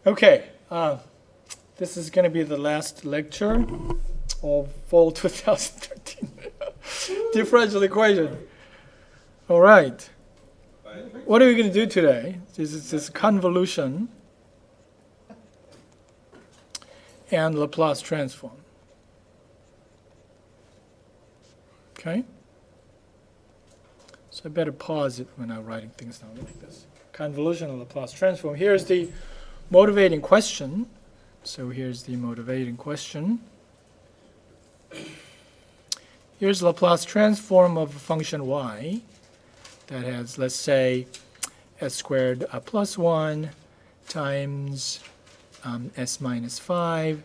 Okay, this is going to be the last lecture of fall 2013 differential equation. All right. What are we going to do today? This is this convolution and Laplace transform. Okay? So I better pause it when I'm writing things down like this. Convolution and Laplace transform. Here's the motivating question. So here's the motivating question. Here's Laplace transform of a function y that has, let's say, s squared plus 1 times s minus 5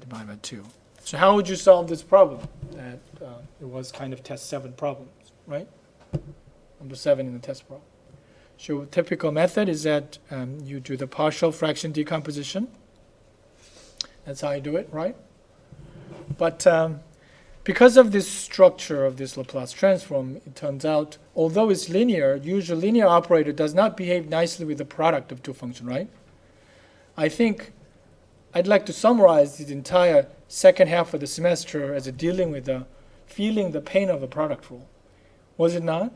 divided by 2. So how would you solve this problem? That it was kind of test 7 problems, right? Number 7 in the test problem. So typical method is that you do the partial fraction decomposition. That's how you do it, right? But because of this structure of this Laplace transform, it turns out, although it's linear, usual linear operator does not behave nicely with the product of two functions, right? I think I'd like to summarize the entire second half of the semester as a dealing with feeling the pain of the product rule. Was it not?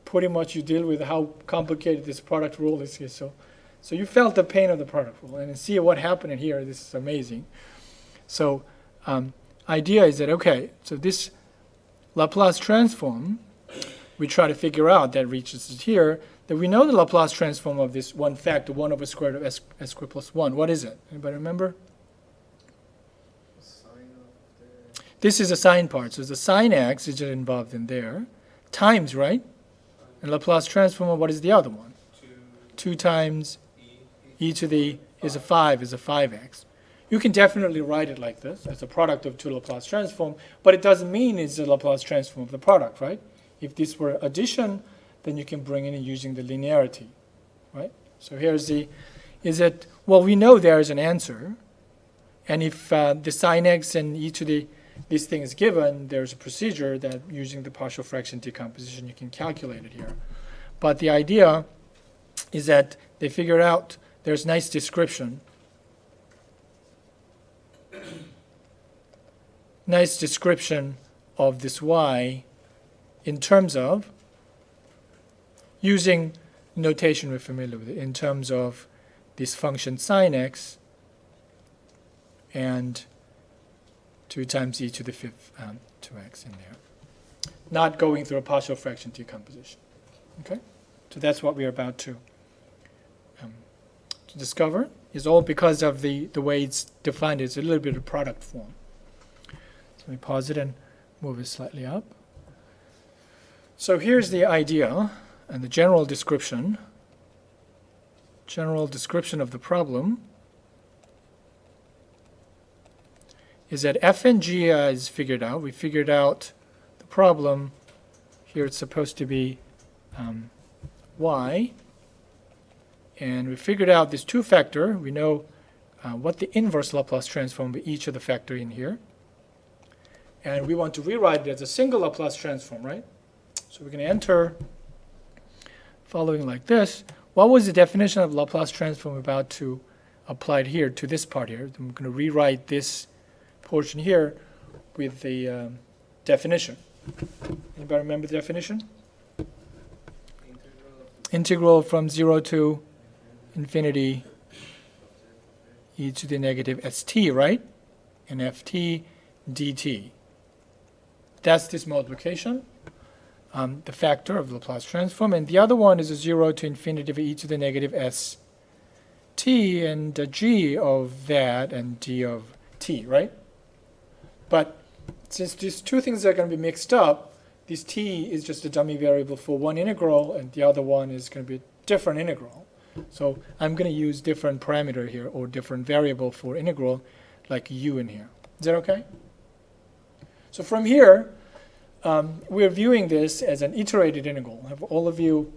Pretty much you deal with how complicated this product rule is here. So you felt the pain of the product rule. And see what happened in here. This is amazing. So idea is that, okay, so this Laplace transform, we try to figure out that reaches here, that we know the Laplace transform of this one factor, 1 over square root of s squared plus 1. What is it? Anybody remember? This is a sine part. So the sine x is just involved in there. Times, right? And Laplace transform of what is the other one? 2 times e to the is a 5x. You can definitely write it like this, as a product of two Laplace transform, but it doesn't mean it's a Laplace transform of the product, right? If this were addition, then you can bring in using the linearity, right? So here's well, we know there is an answer, and if the sine x and e to the this thing is given, there's a procedure that using the partial fraction decomposition you can calculate it here. But the idea is that they figured out there's nice description. Nice description of this y in terms of using notation we're familiar with it, in terms of this function sine x and 2 times e to the 5th 2x in there. Not going through a partial fraction decomposition. Okay? So that's what we're about to discover. Is all because of the way it's defined. It's a little bit of product form. So let me pause it and move it slightly up. So here's the idea and the general description. General description of the problem is that f and g is figured out. We figured out the problem. Here it's supposed to be y. And we figured out this two factor. We know what the inverse Laplace transform of each of the factor in here. And we want to rewrite it as a single Laplace transform, right? So we're going to enter following like this. What was the definition of Laplace transform about to apply it here to this part here? I'm going to rewrite this portion here with the definition. Anybody remember the definition? Integral from 0 to infinity e to the negative st, right? And ft dt. That's this multiplication, the factor of the Laplace transform. And the other one is a 0 to infinity of e to the negative st and g of that and d of t, right? But since these two things are going to be mixed up, this t is just a dummy variable for one integral, and the other one is going to be a different integral. So I'm going to use different parameter here, or different variable for integral, like u in here. Is that okay? So from here, we're viewing this as an iterated integral. Have all of you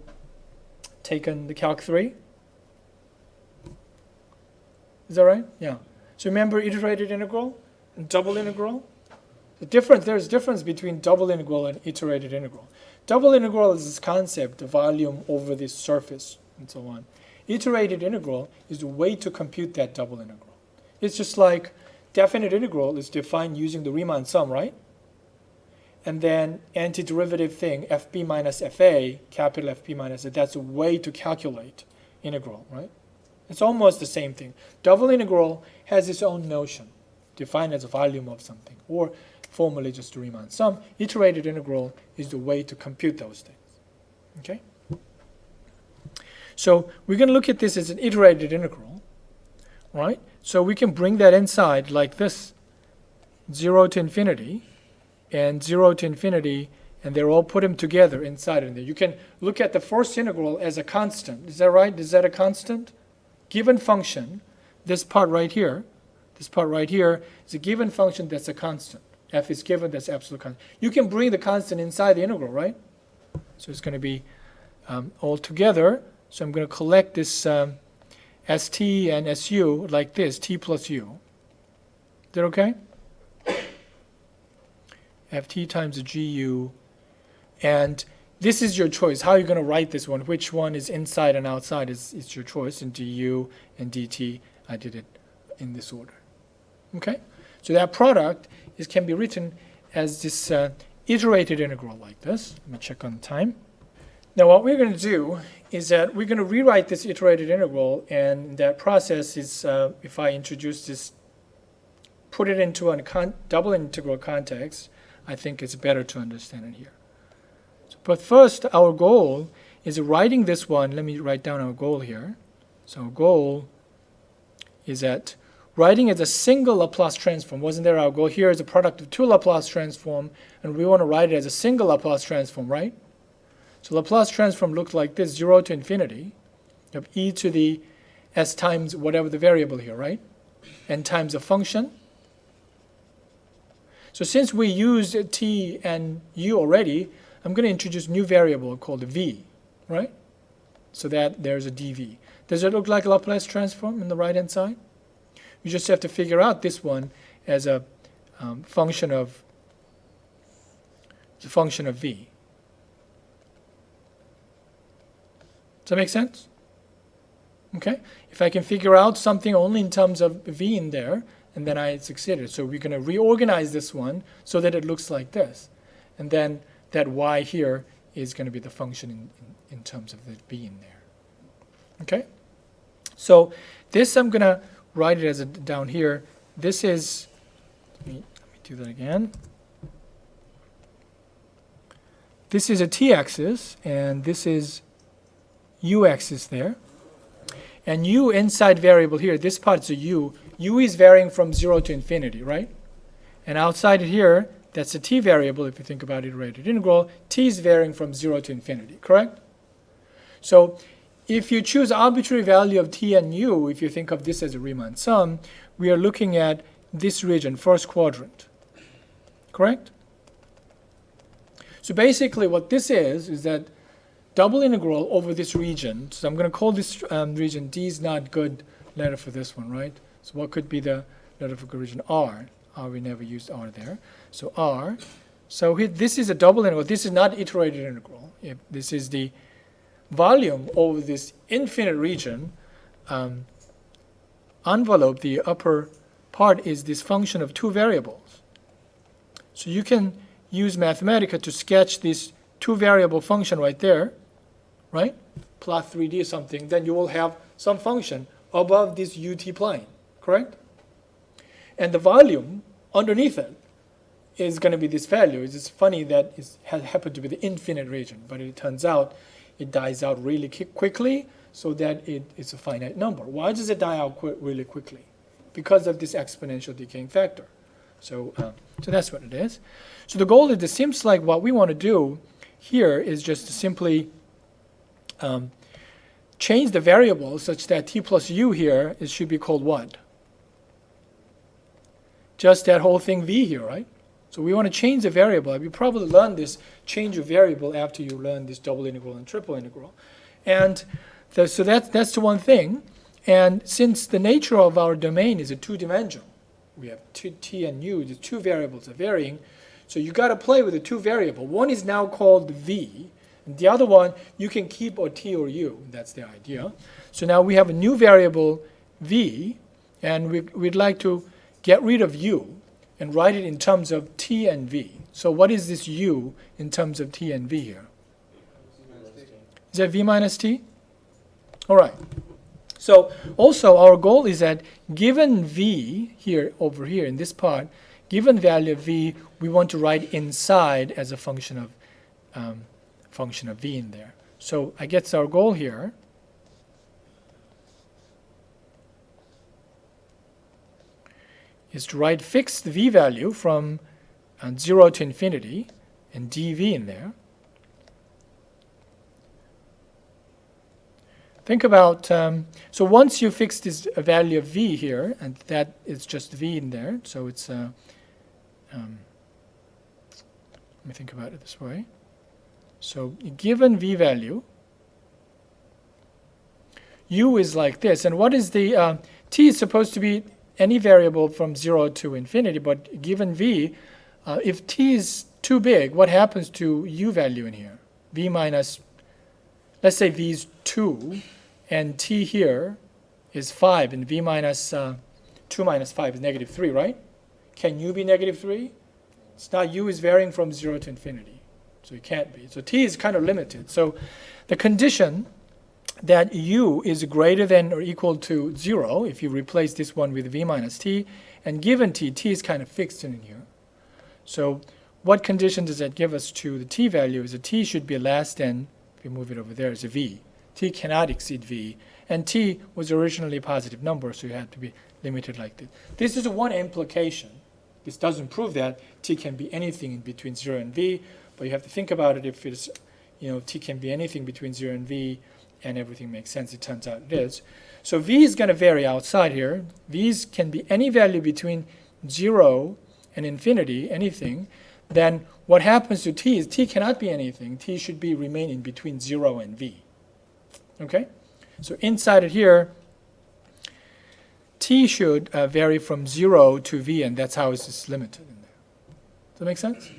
taken the Calc 3? Is that right? Yeah. So remember iterated integral and double integral? There's difference between double integral and iterated integral. Double integral is this concept, the volume over this surface, and so on. Iterated integral is the way to compute that double integral. It's just like definite integral is defined using the Riemann sum, right? And then antiderivative thing, fb minus fa, capital FB minus a, that's a way to calculate integral, right? It's almost the same thing. Double integral has its own notion, defined as a volume of something, or formally just the Riemann sum. Iterated integral is the way to compute those things. Okay? So we're going to look at this as an iterated integral, right? So we can bring that inside like this, 0 to infinity, and 0 to infinity, and they're all put them together inside of there. You can look at the first integral as a constant. Is that right? Is that a constant? Given function, this part right here is a given function that's a constant. F is given, that's absolute constant. You can bring the constant inside the integral, right? So it's going to be all together. So I'm going to collect this st and su like this, t plus u. Is that okay? ft times the gu. And this is your choice. How are you going to write this one? Which one is inside and outside is your choice. And du and dt, I did it in this order. Okay? So that product can be written as this iterated integral like this. Let me check on time. Now what we're going to do is that we're going to rewrite this iterated integral, and that process is, if I introduce this, put it into a double integral context, I think it's better to understand it here. But first, our goal is writing this one. Let me write down our goal here. So our goal is that writing as a single Laplace transform. Wasn't there our goal? Here is a product of two Laplace transform, and we want to write it as a single Laplace transform, right? So Laplace transform looks like this, 0 to infinity of e to the s times whatever the variable here, right? And times a function. So since we used t and u already, I'm going to introduce a new variable called v, right? So that there's a dv. Does it look like a Laplace transform in the right-hand side? You just have to figure out this one as a function of v. Does that make sense? Okay. If I can figure out something only in terms of v in there, and then I succeeded. So we're going to reorganize this one so that it looks like this. And then that y here is going to be the function in terms of the v in there. Okay? So this I'm going to write it as a down here. This is, let me do that again. This is a t-axis, and this is u-axis there. And u inside variable here, this part's a u. U is varying from 0 to infinity, right? And outside it here, that's a t variable, if you think about iterated integral. T is varying from 0 to infinity, correct? So if you choose arbitrary value of t and u, if you think of this as a Riemann sum, we are looking at this region, first quadrant, correct? So basically what this is that double integral over this region. So I'm going to call this region, D is not good letter for this one, right? So what could be the letter for region? R. R, we never used R there. So R. So this is a double integral. This is not iterated integral. This is the volume over this infinite region. Envelope, the upper part, is this function of two variables. So you can use Mathematica to sketch this two variable function right there, right? Plot 3D or something, then you will have some function above this UT plane, correct? And the volume underneath it is going to be this value. It's just funny that it has happened to be the infinite region, but it turns out it dies out really quickly so that it's a finite number. Why does it die out really quickly? Because of this exponential decaying factor. So that's what it is. So the goal is, it seems like what we want to do here is just to simply change the variable such that t plus u here should be called what? Just that whole thing v here, right? So we want to change the variable. You probably learned this change of variable after you learn this double integral and triple integral. And so that's the one thing. And since the nature of our domain is a two-dimensional, we have t and u, the two variables are varying, so you got to play with the two variable. One is now called v, And the other one, you can keep or t or u. That's the idea. So now we have a new variable v, and we'd like to get rid of u and write it in terms of t and v. So what is this u in terms of t and v here? Is that v minus t? All right. So also our goal is that given v here, over here in this part, given value of v, we want to write inside as a function of v in there. So I guess our goal here is to write fixed v value from 0 to infinity and dv in there. Think about, so once you fix this value of v here, and that is just v in there, so it's, let me think about it this way. So given v value, u is like this, and what is the, t is supposed to be any variable from 0 to infinity, but given v, if t is too big, what happens to u value in here? V minus, let's say v is 2, and t here is 5, and v minus 2 minus 5 is negative 3, right? Can u be negative 3? It's not, u is varying from 0 to infinity, so it can't be. So t is kind of limited. So the condition that u is greater than or equal to 0, if you replace this one with v minus t, and given t, t is kind of fixed in here. So what condition does that give us to the t value? Is that t should be less than, if you move it over there, is a v. T cannot exceed v, and t was originally a positive number, so you have to be limited like this. This is one implication. This doesn't prove that t can be anything in between 0 and v, but you have to think about it. If it's, t can be anything between 0 and v, and everything makes sense, it turns out it is. So v is going to vary outside here. V's can be any value between 0 and infinity, anything. Then what happens to t is t cannot be anything. T should be remaining between 0 and v. Okay? So inside it here, t should vary from 0 to v, and that's how it's limited in there. Does that make sense?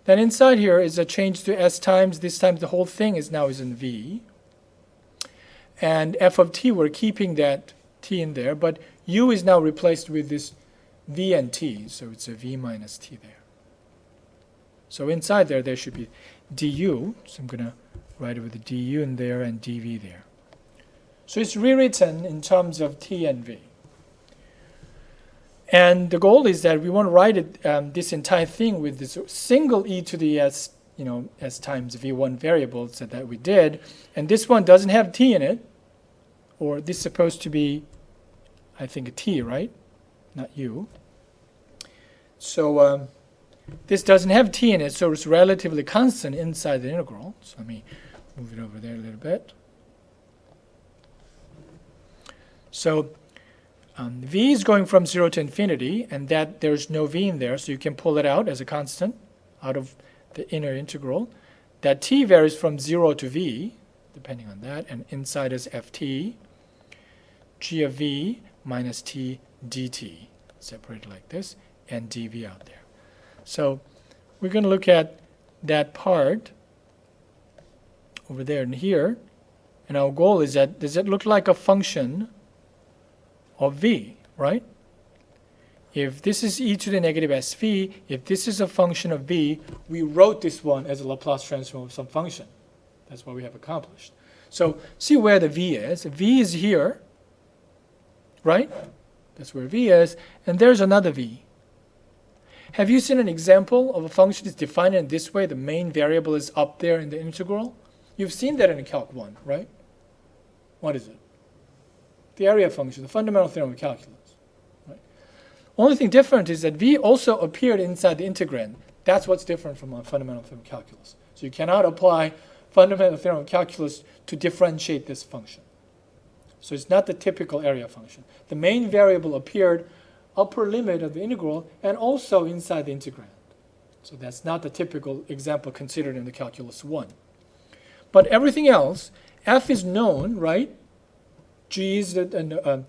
Then inside here is a change to s times. This time the whole thing is now in v. And f of t, we're keeping that t in there, but u is now replaced with this v and t, so it's a v minus t there. So inside there should be du, so I'm going to write it with the du in there and dv there. So it's rewritten in terms of t and v. And the goal is that we want to write it, this entire thing with this single e to the s, s times v1 variables that we did. And this one doesn't have t in it, or this is supposed to be, I think, a t, right? Not u. So this doesn't have t in it, so it's relatively constant inside the integral. So let me move it over there a little bit. So v is going from 0 to infinity, and that there's no v in there, so you can pull it out as a constant out of the inner integral. That t varies from 0 to v, depending on that, and inside is ft, g of v minus t dt, separated like this, and dv out there. So we're going to look at that part over there and here, and our goal is that, does it look like a function of v, right? If this is e to the negative sv, if this is a function of v, we wrote this one as a Laplace transform of some function. That's what we have accomplished. So see where the v is. V is here, right? That's where v is, and there's another v. Have you seen an example of a function that's defined in this way? The main variable is up there in the integral. You've seen that in Calc 1, right? What is it? The area function, the fundamental theorem of calculus. Right? Only thing different is that v also appeared inside the integrand. That's what's different from a fundamental theorem of calculus. So you cannot apply fundamental theorem of calculus to differentiate this function. So it's not the typical area function. The main variable appeared upper limit of the integral and also inside the integrand. So that's not the typical example considered in the calculus 1. But everything else, f is known, right? G is the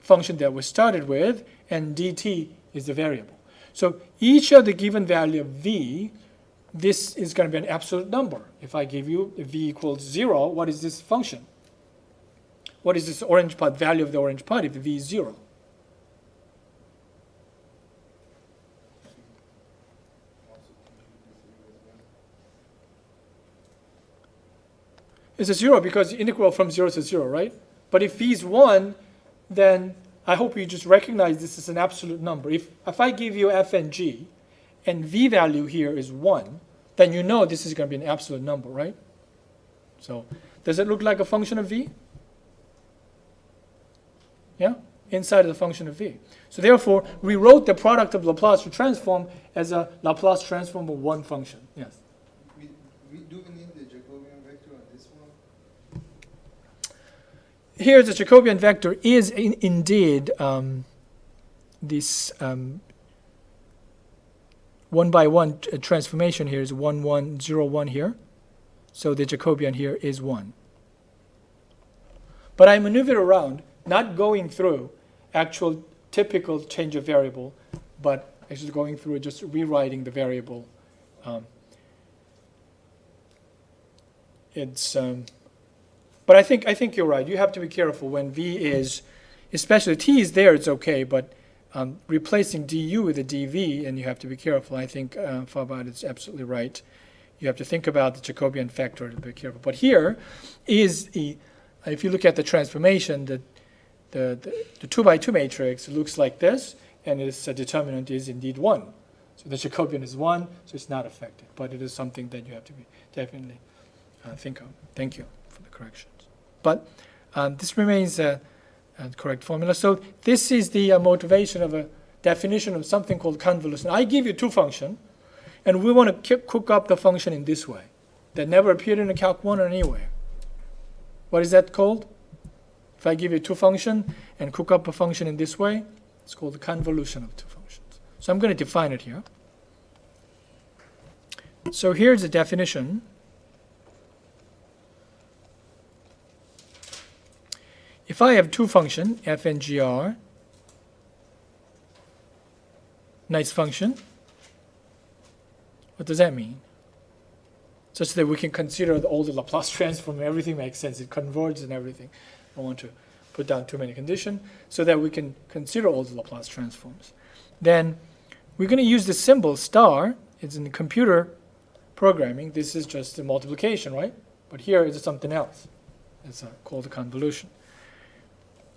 function that we started with, and dt is the variable. So each of the given value of v this is going to be an absolute number. If I give you v equals 0, what is this function? What is this orange part, value of the orange part if v is 0? It's a 0 because the integral from 0 to 0, right? But if v is 1, then I hope you just recognize this as an absolute number. If I give you f and g, and v value here is 1, then you know this is going to be an absolute number, right? So does it look like a function of v? Yeah? Inside of the function of v. So therefore, we wrote the product of Laplace transform as a Laplace transform of one function. Yes? Do we need the Jacobian vector on this one? Here, the Jacobian vector is indeed this 1 by 1 transformation here is 1, 1, 0, 1 here. So the Jacobian here is 1. But I maneuvered around, not going through actual typical change of variable, but actually going through just rewriting the variable. But I think you're right. You have to be careful when v is, especially t is there, it's okay, but replacing du with a dv, and you have to be careful. I think Fabad is absolutely right. You have to think about the Jacobian vector to be careful. But here is if you look at the transformation, the 2 by 2 matrix looks like this, and its determinant is indeed 1. So the Jacobian is 1, so it's not affected. But it is something that you have to be definitely think of. Thank you for the corrections. But this remains a correct formula. So this is the motivation of a definition of something called convolution. I give you two functions, and we want to cook up the function in this way that never appeared in the Calc 1 or anywhere. What is that called? If I give you two functions and cook up a function in this way, it's called the convolution of two functions. So I'm going to define it here. So here's the definition. If I have two functions, f and gr, nice function, what does that mean? Such that we can consider all the Laplace transform, everything makes sense, it converges and everything. I don't want to put down too many conditions, so that we can consider all the Laplace transforms. Then we're going to use the symbol star. It's in the computer programming. This is just a multiplication, right? But here is something else. It's called a convolution.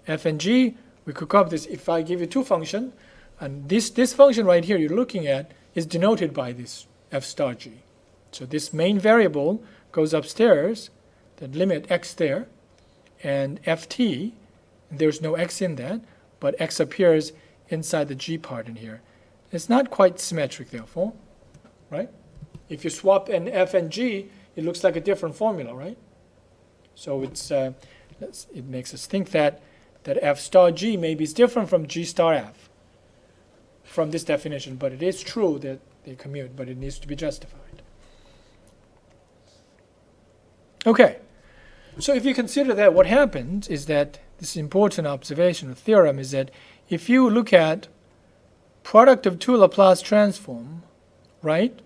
F and g, we cook up this. If I give you two functions, and this function right here you're looking at is denoted by this f star g. So this main variable goes upstairs, the limit x there, and ft, and there's no x in that, but x appears inside the g part in here. It's not quite symmetric, therefore, right? If you swap an f and g, it looks like a different formula, right? So it makes us think that f star g maybe is different from g star f from this definition, but it is true that they commute, but it needs to be justified. Okay, so if you consider that, what happens is that this important observation or theorem is that if you look at product of two Laplace transform, right,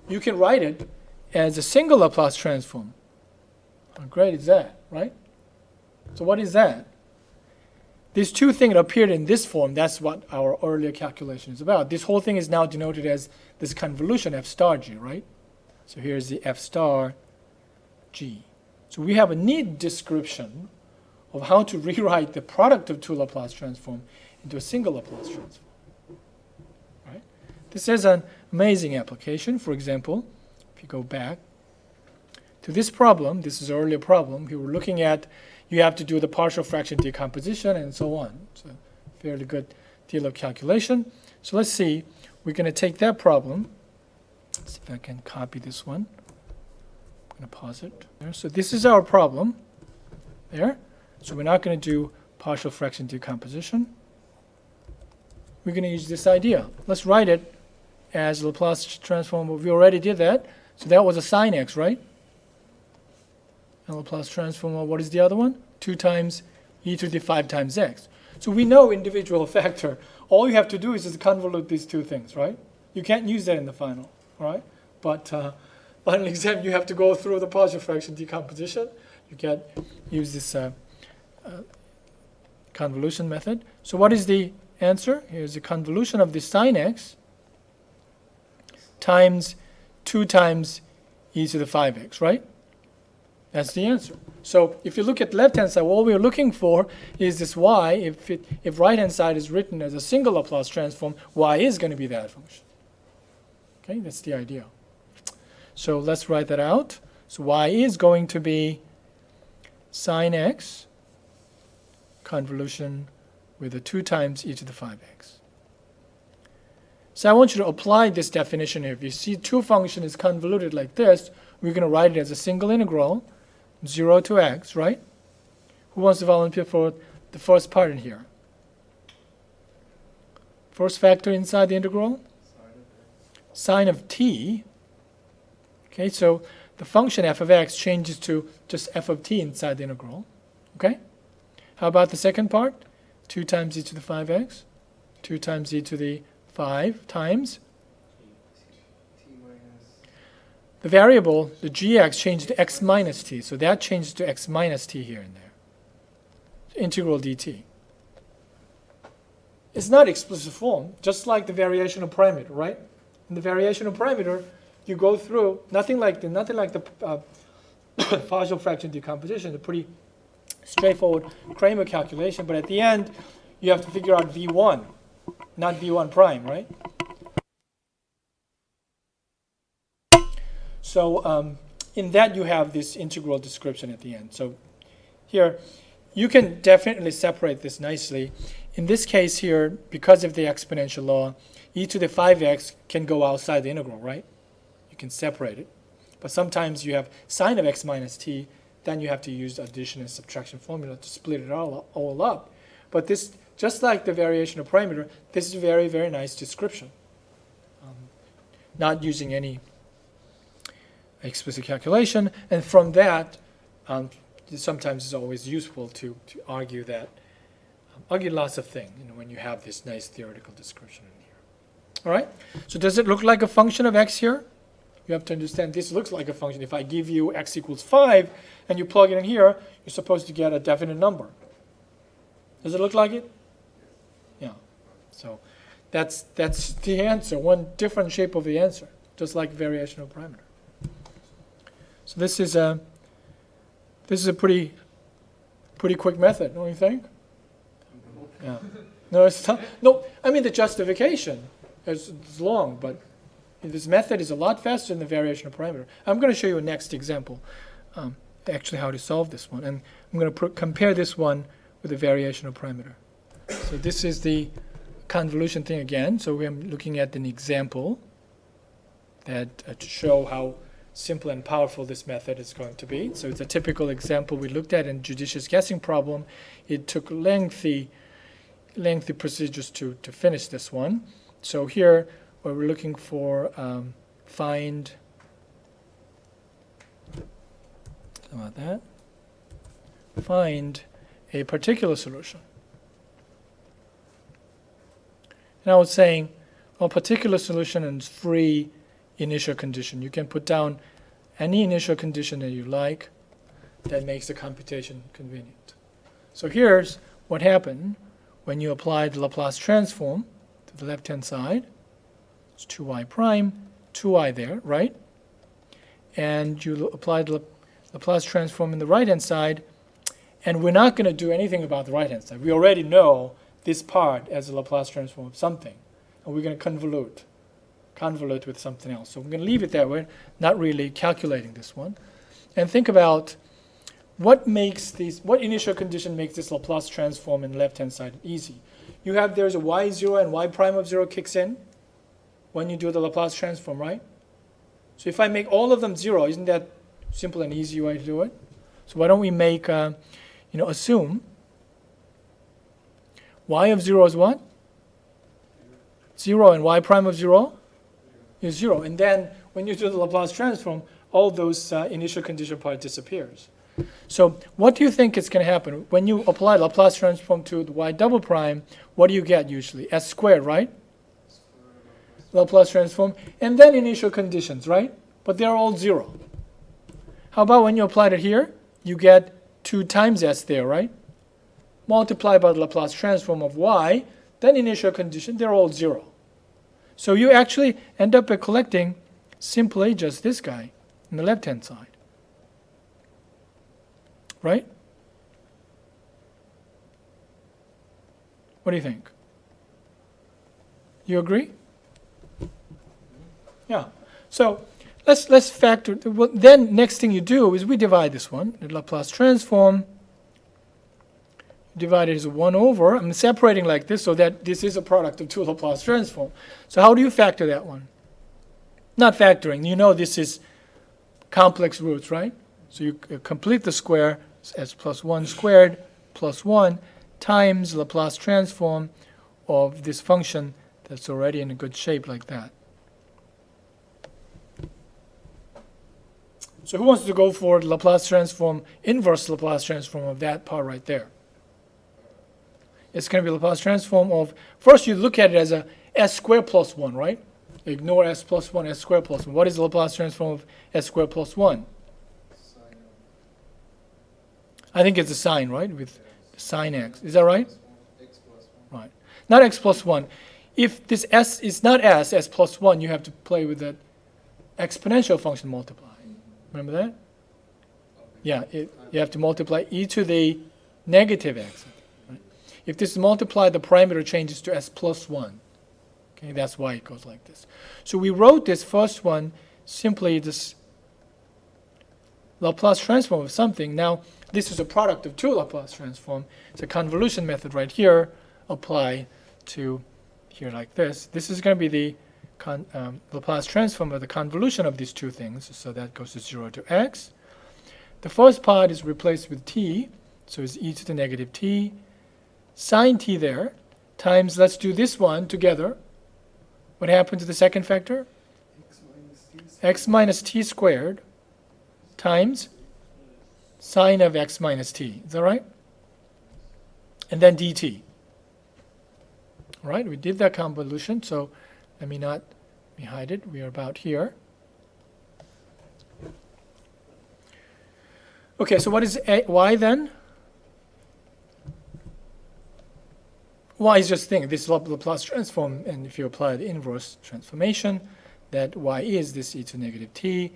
you can write it as a single Laplace transform. How great is that, right? So what is that? These two things appeared in this form. That's what our earlier calculation is about. This whole thing is now denoted as this convolution f star g, right? So here's the f star g. So we have a neat description of how to rewrite the product of two Laplace transform into a single Laplace transform. Right? This is an amazing application. For example, if you go back to this problem, this is an earlier problem. We were looking at you have to do the partial fraction decomposition and so on. It's a fairly good deal of calculation. So let's see. We're going to take that problem. Let's see if I can copy this one. I'm going to pause it. There. So this is our problem. There. So we're not going to do partial fraction decomposition. We're going to use this idea. Let's write it as Laplace transform. We already did that. So that was a sine x, right? And Laplace transform, what is the other one? 2 times e to the 5 times x. So we know individual factor. All you have to do is just convolute these two things, right? You can't use that in the final. all right? But on an exam, you have to go through the partial fraction decomposition. You use this convolution method. So what is the answer? Here's the convolution of the sine x times 2 times e to the 5x, right? That's the answer. So if you look at the left-hand side, what we're looking for is this y. If right-hand side is written as a single Laplace transform, y is going to be that function. Okay, that's the idea. So let's write that out. So y is going to be sine x convolution with a 2 times e to the 5x. So I want you to apply this definition here. If you see two functions is convoluted like this, we're going to write it as a single integral, 0 to x, right? Who wants to volunteer for the first part in here? First factor inside the integral? Sine of t. Okay, so the function f of x changes to just f of t inside the integral. Okay? How about the second part? 2 times e to the 5x. 2 times e to the 5 times T minus. the variable, the gx, changed to x minus t. So that changes to x minus t here and there. Integral dt. It's not explicit form, just like the variational parameter, right? In the variational parameter, you go through nothing like the partial fraction decomposition, a pretty straightforward Kramer calculation. But at the end, you have to figure out v1, not v1 prime, right? So in that, you have this integral description at the end. So here, you can definitely separate this nicely. In this case here, because of the exponential law, e to the 5x can go outside the integral, right? You can separate it. But sometimes you have sine of x minus t, then you have to use addition and subtraction formula to split it all up. But this, just like the variational parameter, this is a very, very nice description. Not using any explicit calculation. And from that, sometimes it's always useful to argue that, argue lots of things, when you have this nice theoretical description in here. All right? So does it look like a function of x here? You have to understand this looks like a function. If I give you x equals 5 and you plug it in here, you're supposed to get a definite number. Does it look like it? Yeah. So that's the answer, one different shape of the answer, just like variational parameter. So this is a pretty quick method, don't you think? Yeah. No, it's not. No, I mean the justification is long, but this method is a lot faster than the variational parameter. I'm going to show you a next example, actually how to solve this one. And I'm going to compare this one with the variational parameter. So this is the convolution thing again. So we're looking at an example that to show how simple and powerful this method is going to be. So it's a typical example we looked at in judicious guessing problem. It took lengthy procedures to finish this one. So here, what we're looking for, find, how about that? Find a particular solution. And I was saying, a particular solution and free initial condition. You can put down any initial condition that you like that makes the computation convenient. So here's what happened when you apply the Laplace transform to the left-hand side. It's 2y prime, 2y there, right? And you apply the Laplace transform in the right-hand side, and we're not going to do anything about the right-hand side. We already know this part as a Laplace transform of something, and we're going to convolute with something else. So we're going to leave it that way, not really calculating this one. And think about what initial condition makes this Laplace transform in the left-hand side easy. There's a y0 and y prime of 0 kicks in when you do the Laplace transform, right? So if I make all of them 0, isn't that simple and easy way to do it? So why don't we make, assume y of 0 is what? 0, and y prime of 0 is 0. And then when you do the Laplace transform, all those initial condition part disappears. So what do you think is going to happen? When you apply Laplace transform to the y double prime, what do you get usually? S squared, right? Laplace transform, and then initial conditions, right? But they're all 0. How about when you apply it here? You get 2 times s there, right? Multiply by the Laplace transform of y, then initial condition, they're all 0. So you actually end up by collecting simply just this guy on the left-hand side. Right? What do you think? You agree? Yeah. So let's factor. Well, then next thing you do is we divide this one, the Laplace transform. Divide it as 1 over. I'm separating like this so that this is a product of 2 Laplace transform. So how do you factor that one? Not factoring. You know this is complex roots, right? So you complete the square as plus 1 squared plus 1 times Laplace transform of this function that's already in a good shape like that. So who wants to go for the Laplace transform, inverse Laplace transform of that part right there? It's going to be Laplace transform of, first you look at it as a s squared plus 1, right? Ignore s plus 1, s squared plus 1. What is the Laplace transform of s squared plus 1? I think it's a sine, right? With sine x. Is that right? X plus 1. Right. Not x plus 1. If this s is not s plus 1, you have to play with that exponential function multiply. Remember that? Yeah, you have to multiply e to the negative x. Right? If this is multiplied, the parameter changes to s plus 1. Okay, that's why it goes like this. So we wrote this first one simply this Laplace transform of something. Now, this is a product of 2 Laplace transform. It's a convolution method right here. Apply to here like this. This is going to be the Laplace transform of the convolution of these two things. So that goes to 0 to x. The first part is replaced with t. So it's e to the negative t. Sine t there times, let's do this one together. What happened to the second factor? X minus t squared times sine of x minus t. Is that right? And then dt. All right, we did that convolution, so let me hide it. We are about here. Okay, so what is y then? Y is just thing. This is Laplace transform, and if you apply the inverse transformation, that y is this e to negative t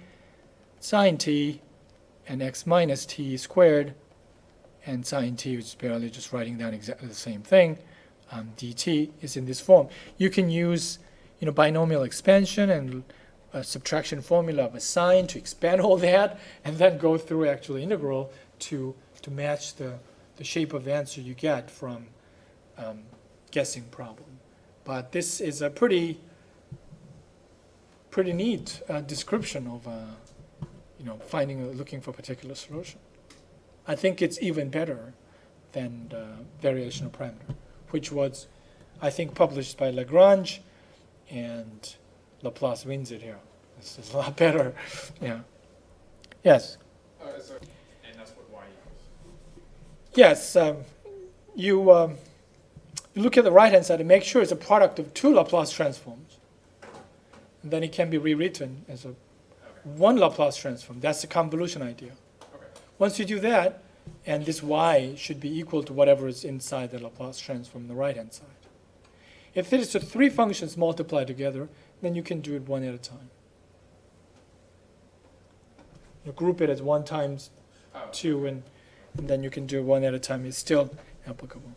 sine t and x minus t squared, and sine t, which is barely just writing down exactly the same thing, dt is in this form. You can use binomial expansion and a subtraction formula of a sine to expand all that, and then go through actual integral to match the shape of the answer you get from guessing problem. But this is a pretty neat description of looking for a particular solution. I think it's even better than the variational parameter, which was, I think, published by Lagrange, and Laplace wins it here. This is a lot better. Yeah. Yes. And that's what y equals. Yes. You look at the right-hand side and make sure it's a product of 2 Laplace transforms. And then it can be rewritten as a one Laplace transform. That's the convolution idea. Okay. Once you do that, and this y should be equal to whatever is inside the Laplace transform on the right-hand side. If it is the 3 functions multiplied together, then you can do it one at a time. You group it as 1 times 2, and then you can do it one at a time. It's still applicable.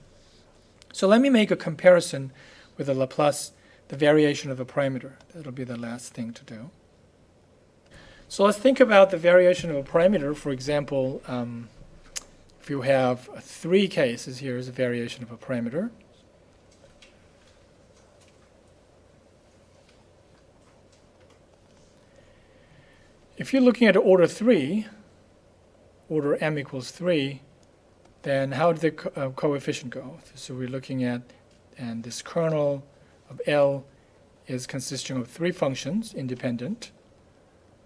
So let me make a comparison with the Laplace, the variation of a parameter. That'll be the last thing to do. So let's think about the variation of a parameter. For example, if you have 3 cases, here is a variation of a parameter. If you're looking at order 3, order m equals 3, then how did the coefficient go? So we're looking at, and this kernel of L is consisting of 3 functions, independent,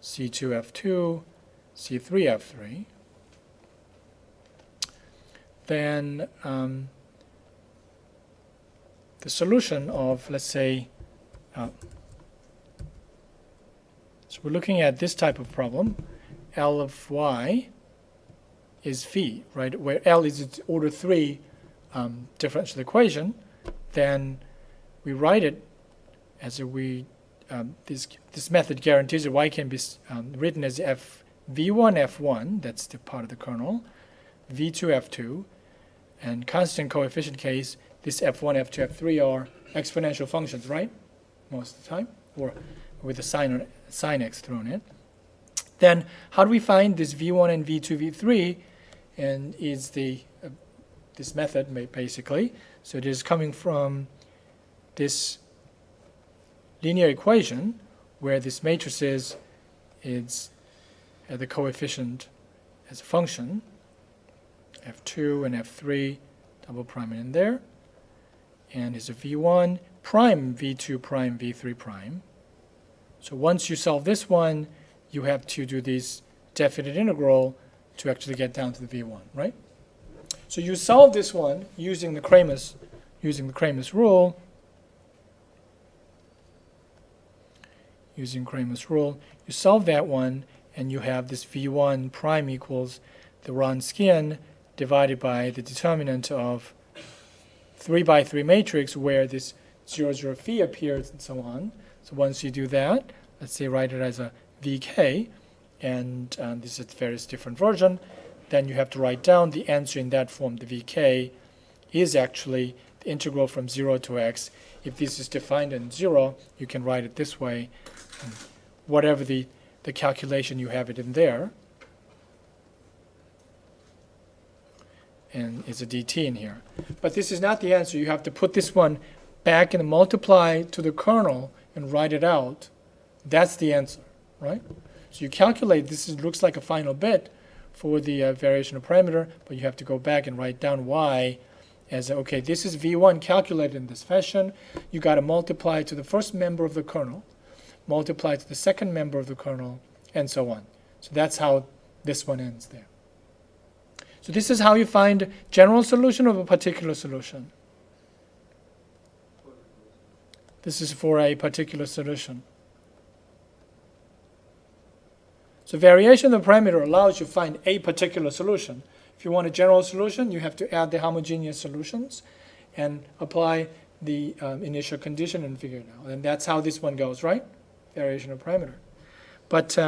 C2F2, C3F3. Then the solution of, let's say, So we're looking at this type of problem. L of y is phi, right? Where L is its order 3 differential equation, then we write it as this method guarantees that y can be written as v1 f1, that's the part of the kernel, v2 f2, and constant coefficient case, this f1, f2, f3 are exponential functions, right? Most of the time, or with a sin x thrown in. Then how do we find this v1 and v2, v3? And is this method basically. So it is coming from this linear equation where this matrix is the coefficient as a function, f2 and f3 double prime in there, and is a v1 prime, v2 prime, v3 prime. So once you solve this one, you have to do this definite integral to actually get down to the v1, right? So you solve this one using the Kramers rule. Using Kramers rule, you solve that one, and you have this v1 prime equals the Wronskian divided by the determinant of 3 by 3 matrix where this 0, 0 phi appears and so on. So once you do that, let's say write it as a vk, and this is a very different version, then you have to write down the answer in that form. The vk is actually the integral from 0 to x. If this is defined in 0, you can write it this way. Whatever the calculation, you have it in there. And it's a dt in here. But this is not the answer. You have to put this one back and multiply to the kernel and write it out. That's the answer, right? So you calculate, looks like a final bit for the variation of parameter, but you have to go back and write down y as, okay, this is v1 calculated in this fashion. You got to multiply to the first member of the kernel, multiply to the second member of the kernel, and so on. So that's how this one ends there. So this is how you find general solution of a particular solution. This is for a particular solution. So variation of the parameter allows you to find a particular solution. If you want a general solution, you have to add the homogeneous solutions and apply the initial condition and figure it out. And that's how this one goes, right? Variation of parameter. But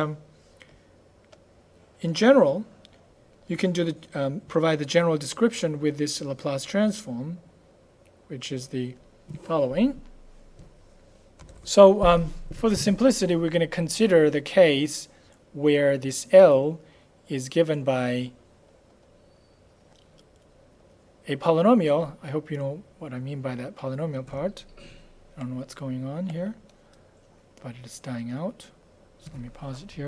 in general, you can do provide the general description with this Laplace transform, which is the following. So for the simplicity, we're going to consider the case where this L is given by a polynomial. I hope you know what I mean by that polynomial part. I don't know what's going on here, but it's dying out. So let me pause it here.